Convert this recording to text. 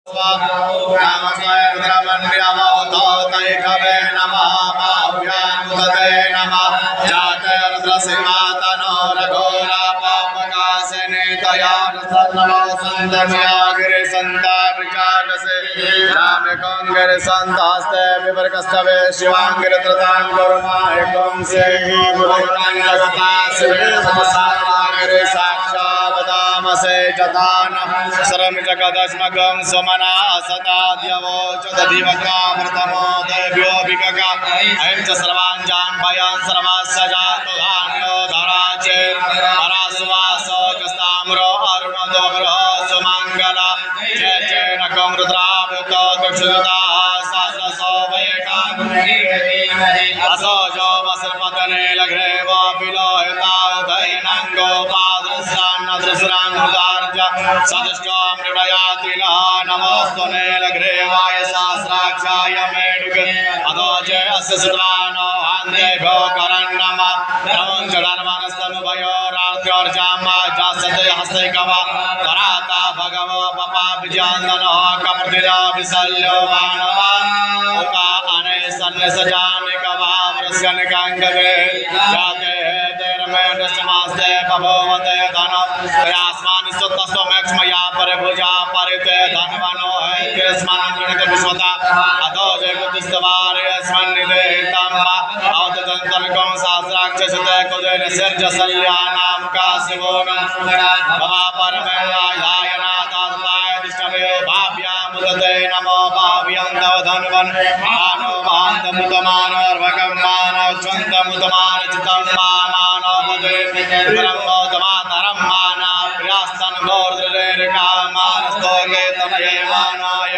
नमस्ते रुद्रमन्यवतैकवे नमः पाव्यानुदते नमः जाते रुद्रसिंहातनो रघोरापापकाशने तयानसन्नमो सन्तमयागिरिसन्तापिकाकसे रामकोङ्गिरिसन्तास्ते विवर्गस्तवे शिवाङ्गिरित्रताङ्गुरुमायकं सेहि गुरुरङ्गस्तास्वे समसागिरि साक्षावदामसे जतानः सरं जगदस्मकं सुमना सदा द्यवोचदधिवकामृतमो देव्यो विकका अयं च सर्वाञ्जान् भयान् सर्वास्सजातुधान्यो धराचे हरासुवासो कस्ताम्रो अरुणदो गृह सुमङ्गला जय जय नकं रुद्रावृतो दक्षुदाः सहस्रसो वैकाग्निमहि असो जो वसर्पतने लघ्रेव विलोहिता दैनङ्गो पादृश्रान्नदृश्रान्नुदार्ज सदृष्टो मृडयाति नः नमोऽस्तु नीलग्रीवाय सहस्राक्षाय मेढुक अधो जय अस्य सुतवानो हान्देभ्यो करन्नमः नमो जडन्वनस्तमुभयो रात्र्योर्जामा जासते हस्तैकवा कराता भगवो पपा विजयान्दनः कप्रतिदा विशल्यो मानवान् उका अने सन्ने सजानिकवा वृस्कनिकाङ्गवे जाते तेरमेढश्चमास्ते बभोवते धनं तयास्मानि सुतस्त्वमेक्ष्मया परिभुजा परिते धनवनो है कृष्मानन्द्रणित विश्वता अधो जयकुतिस्तवारे स्मन्निदेहितम्मा अवतदन्तर्कं सहस्राक्षसते कुदेन सर्जसल्यानां काशिवोनं भवा परमेयाय नाथाय दिष्टवे भाव्यामुदते नमो भाव्यन्तव धन्वन् मानो महान्तमुतमानोर्भगं मानव च्वन्तमुतमानचितं मानो मुदे ब्रह्मोतमातरं माना प्रियास्तन् गोर्द्रेरिका मानस्तोगे तमये मानाय